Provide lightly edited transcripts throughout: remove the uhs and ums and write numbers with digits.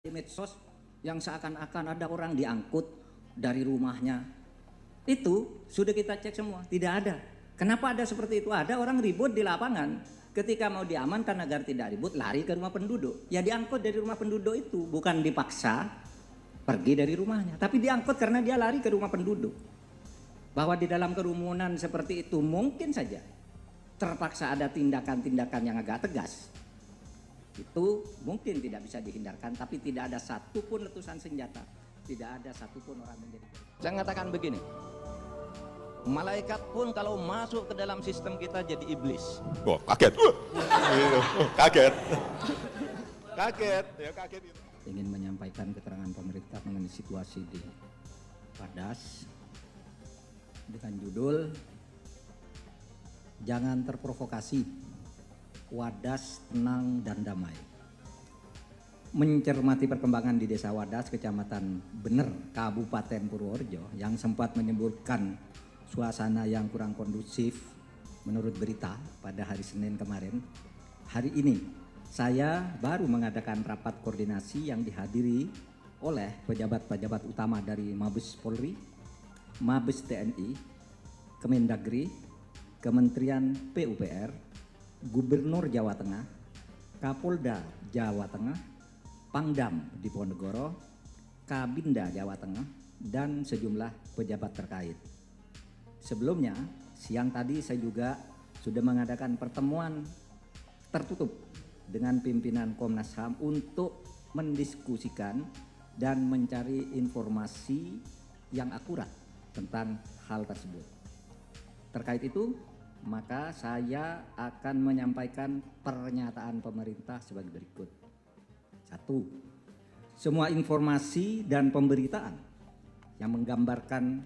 di medsos yang seakan-akan ada orang diangkut dari rumahnya. Itu sudah kita cek semua, tidak ada. Kenapa ada seperti itu? Ada orang ribut di lapangan. Ketika mau diamankan agar tidak ribut, lari ke rumah penduduk. Ya diangkut dari rumah penduduk itu, bukan dipaksa pergi dari rumahnya, tapi diangkut karena dia lari ke rumah penduduk. Bahwa di dalam kerumunan seperti itu mungkin saja terpaksa ada tindakan-tindakan yang agak tegas. Itu mungkin tidak bisa dihindarkan, tapi tidak ada satupun letusan senjata, tidak ada satupun orang menjadi korban. Saya mengatakan begini, malaikat pun kalau masuk ke dalam sistem kita jadi iblis. Wah, kaget. Kaget. Kaget, ya kaget itu. Ingin menyampaikan keterangan pemerintah mengenai situasi di Wadas dengan judul Jangan Terprovokasi, Wadas Tenang dan Damai. Mencermati perkembangan di Desa Wadas, Kecamatan Bener, Kabupaten Purworejo yang sempat menimbulkan suasana yang kurang kondusif menurut berita pada hari Senin kemarin. Hari ini saya baru mengadakan rapat koordinasi yang dihadiri oleh pejabat-pejabat utama dari Mabes Polri, Mabes TNI, Kemendagri, Kementerian PUPR, Gubernur Jawa Tengah, Kapolda Jawa Tengah, Pangdam Diponegoro, Kabinda Jawa Tengah, dan sejumlah pejabat terkait. Sebelumnya, siang tadi saya juga sudah mengadakan pertemuan tertutup dengan pimpinan Komnas HAM untuk mendiskusikan dan mencari informasi yang akurat tentang hal tersebut. Terkait itu, maka saya akan menyampaikan pernyataan pemerintah sebagai berikut. 1. Semua informasi dan pemberitaan yang menggambarkan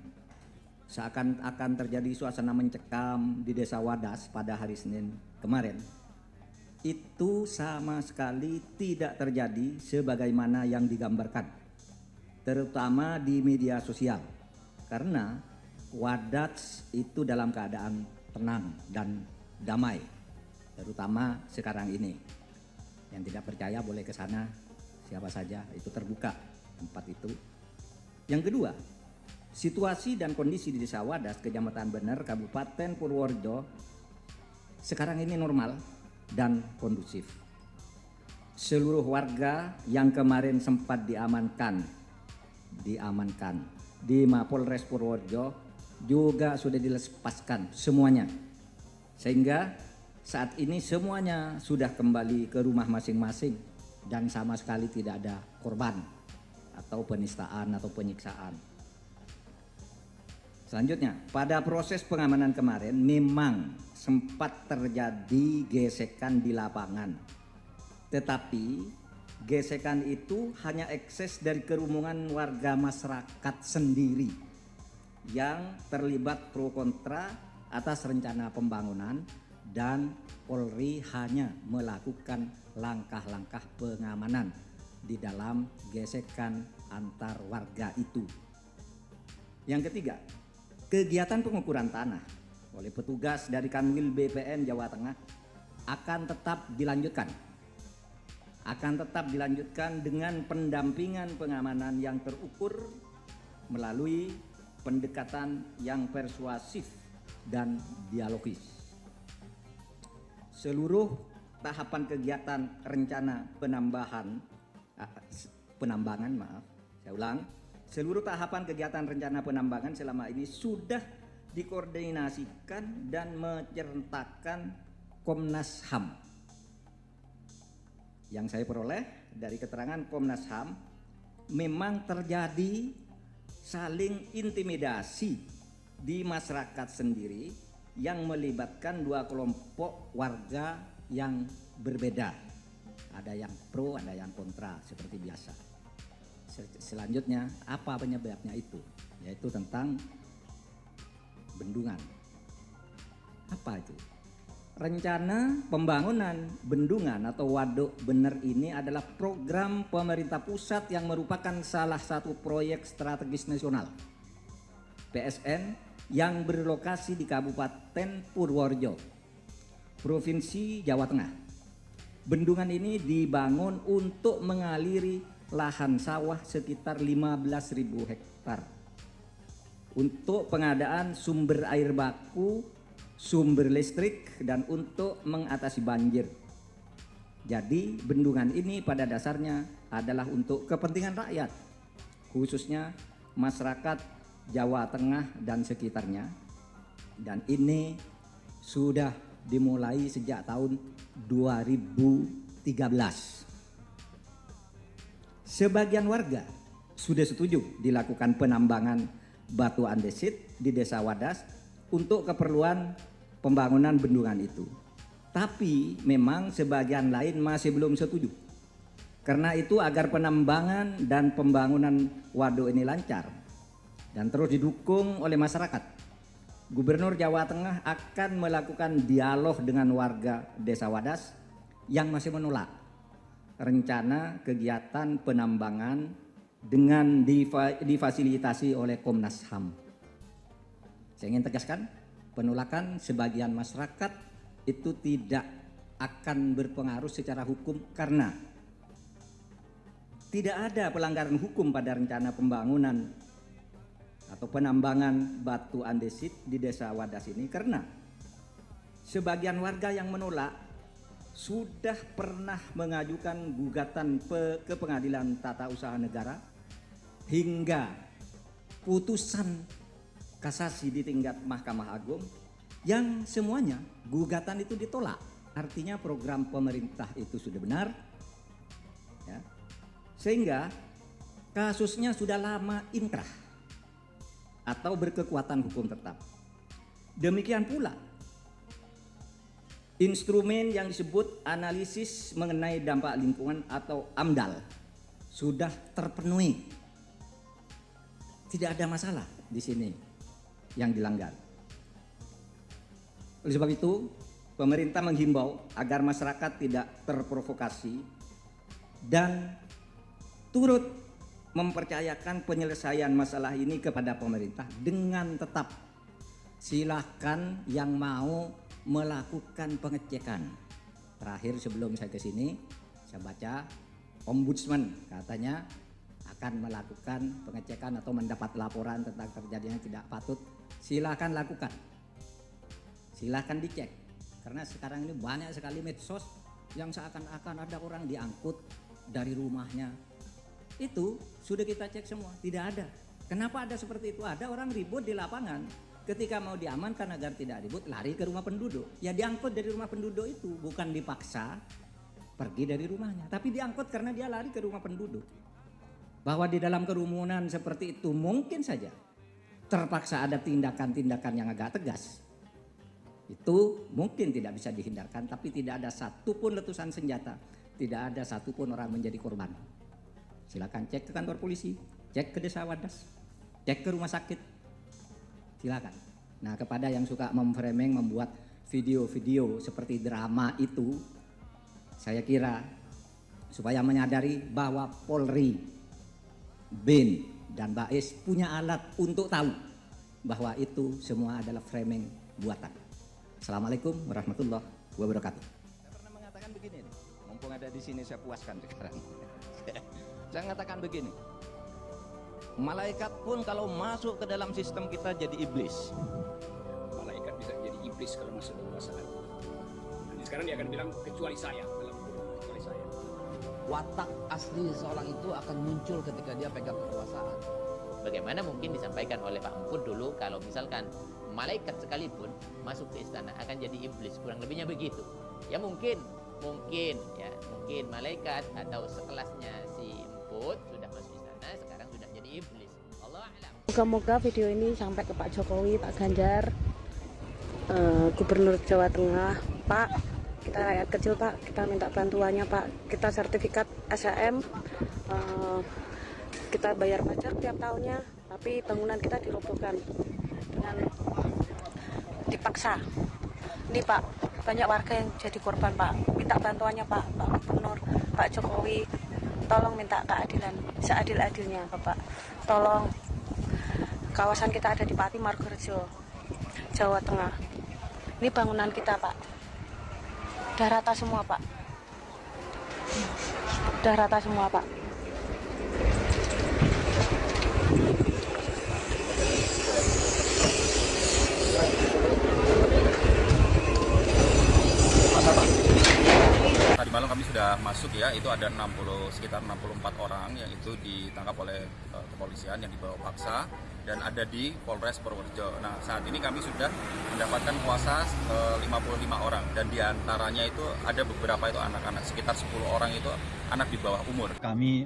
seakan-akan terjadi suasana mencekam di Desa Wadas pada hari Senin kemarin, itu sama sekali tidak terjadi sebagaimana yang digambarkan, terutama di media sosial, karena Wadas itu dalam keadaan tenang dan damai, terutama sekarang ini. Yang tidak percaya boleh ke sana, siapa saja, itu terbuka tempat itu. Yang kedua, situasi dan kondisi di Desa Wadas, Kecamatan Bener, Kabupaten Purworejo sekarang ini normal dan kondusif. Seluruh warga yang kemarin sempat diamankan di Mapolres Purworejo juga sudah dilepaskan semuanya, sehingga saat ini semuanya sudah kembali ke rumah masing-masing dan sama sekali tidak ada korban atau penistaan atau penyiksaan. Selanjutnya, pada proses pengamanan kemarin memang sempat terjadi gesekan di lapangan, tetapi gesekan itu hanya ekses dari kerumunan warga masyarakat sendiri yang terlibat pro kontra atas rencana pembangunan, dan Polri hanya melakukan langkah-langkah pengamanan di dalam gesekan antar warga itu. Yang ketiga, kegiatan pengukuran tanah oleh petugas dari Kanwil BPN Jawa Tengah akan tetap dilanjutkan dengan pendampingan pengamanan yang terukur melalui pendekatan yang persuasif dan dialogis. Seluruh tahapan kegiatan rencana seluruh tahapan kegiatan rencana penambangan selama ini sudah dikoordinasikan dan menyertakan Komnas HAM. Yang saya peroleh dari keterangan Komnas HAM, memang terjadi saling intimidasi di masyarakat sendiri yang melibatkan dua kelompok warga yang berbeda. Ada yang pro, ada yang kontra seperti biasa. Selanjutnya, apa penyebabnya itu? Yaitu tentang bendungan. Apa itu? Rencana pembangunan bendungan atau Waduk Bener ini adalah program pemerintah pusat yang merupakan salah satu proyek strategis nasional PSN yang berlokasi di Kabupaten Purworejo, Provinsi Jawa Tengah. Bendungan ini dibangun untuk mengaliri lahan sawah sekitar 15.000 hektar untuk pengadaan sumber air baku, sumber listrik, dan untuk mengatasi banjir. Jadi bendungan ini pada dasarnya adalah untuk kepentingan rakyat, khususnya masyarakat Jawa Tengah dan sekitarnya. Dan ini sudah dimulai sejak tahun 2013. Sebagian warga sudah setuju dilakukan penambangan batu andesit di Desa Wadas untuk keperluan pembangunan bendungan itu. Tapi memang sebagian lain masih belum setuju. Karena itu agar penambangan dan pembangunan waduk ini lancar dan terus didukung oleh masyarakat, Gubernur Jawa Tengah akan melakukan dialog dengan warga Desa Wadas yang masih menolak rencana kegiatan penambangan dengan difasilitasi oleh Komnas HAM. Saya ingin tegaskan, penolakan sebagian masyarakat itu tidak akan berpengaruh secara hukum karena tidak ada pelanggaran hukum pada rencana pembangunan atau penambangan batu andesit di Desa Wadas ini, karena sebagian warga yang menolak sudah pernah mengajukan gugatan ke Pengadilan Tata Usaha Negara hingga putusan kasasi di tingkat Mahkamah Agung yang semuanya gugatan itu ditolak. Artinya program pemerintah itu sudah benar, ya. Sehingga kasusnya sudah lama inkrah atau berkekuatan hukum tetap. Demikian pula instrumen yang disebut analisis mengenai dampak lingkungan atau AMDAL sudah terpenuhi. Tidak ada masalah di sini yang dilanggar. Oleh sebab itu, pemerintah menghimbau agar masyarakat tidak terprovokasi dan turut mempercayakan penyelesaian masalah ini kepada pemerintah dengan tetap silakan yang mau melakukan pengecekan. Terakhir sebelum saya ke sini, saya baca Ombudsman katanya akan melakukan pengecekan atau mendapat laporan tentang terjadinya tidak patut. Silakan lakukan, silakan dicek. Karena sekarang ini banyak sekali medsos yang seakan-akan ada orang diangkut dari rumahnya. Itu sudah kita cek semua, tidak ada. Kenapa ada seperti itu? Ada orang ribut di lapangan. Ketika mau diamankan agar tidak ribut, lari ke rumah penduduk. Ya diangkut dari rumah penduduk itu, bukan dipaksa pergi dari rumahnya, tapi diangkut karena dia lari ke rumah penduduk. Bahwa di dalam kerumunan seperti itu mungkin saja terpaksa ada tindakan-tindakan yang agak tegas. Itu mungkin tidak bisa dihindarkan, tapi tidak ada satupun letusan senjata, tidak ada satupun orang menjadi korban. Silakan cek ke kantor polisi, cek ke Desa Wadas, cek ke rumah sakit. Silakan. Nah, kepada yang suka memframing, membuat video-video seperti drama itu, saya kira supaya menyadari bahwa Polri, BIN, dan Bais punya alat untuk tahu bahwa itu semua adalah framing buatan. Assalamualaikum warahmatullahi wabarakatuh. Saya pernah mengatakan begini, mumpung ada di sini saya puaskan sekarang. Saya mengatakan begini. Malaikat pun kalau masuk ke dalam sistem kita jadi iblis. Malaikat bisa jadi iblis kalau masuk kekuasaan. Nah, sekarang dia akan bilang kecuali saya, kecuali saya. Watak asli seseorang itu akan muncul ketika dia pegang kekuasaan. Bagaimana mungkin disampaikan oleh Pak Emput dulu kalau misalkan malaikat sekalipun masuk ke istana akan jadi iblis, kurang lebihnya begitu. Ya mungkin malaikat atau sekelasnya si Emput sudah masuk istana, sekarang sudah jadi iblis. Allah a'lam. Moga-moga video ini sampai ke Pak Jokowi, Pak Ganjar, Gubernur Jawa Tengah. Pak, kita rakyat kecil Pak, kita minta bantuannya Pak. Kita sertifikat SHM, kita bayar pajak tiap tahunnya, tapi bangunan kita dirobohkan dengan dipaksa. Ini Pak, banyak warga yang jadi korban Pak. Minta bantuannya Pak, Pak Gubernur, Pak Jokowi. Tolong minta keadilan seadil-adilnya Bapak. Tolong, kawasan kita ada di Pati Margorejo, Jawa Tengah. Ini bangunan kita Pak, udah rata semua Pak, udah rata semua Pak. masuk ya, itu ada sekitar 64 orang yang itu ditangkap oleh kepolisian yang dibawa paksa dan ada di Polres Purworejo. Nah, saat ini kami sudah mendapatkan kuasa 55 orang dan diantaranya itu ada beberapa itu anak-anak, sekitar 10 orang itu anak di bawah umur. Kami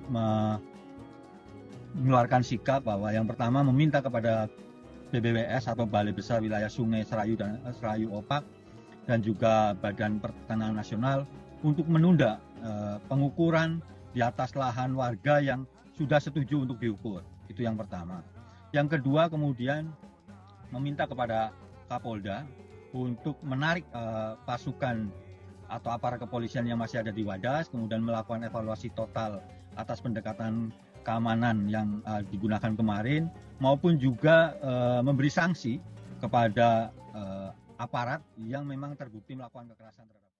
mengeluarkan sikap bahwa yang pertama meminta kepada BBWS atau Balai Besar Wilayah Sungai Serayu dan Serayu Opak dan juga Badan Pertanahan Nasional untuk menunda pengukuran di atas lahan warga yang sudah setuju untuk diukur. Itu yang pertama. Yang kedua kemudian meminta kepada Kapolda untuk menarik pasukan atau aparat kepolisian yang masih ada di Wadas, kemudian melakukan evaluasi total atas pendekatan keamanan yang digunakan kemarin, maupun juga memberi sanksi kepada aparat yang memang terbukti melakukan kekerasan terhadap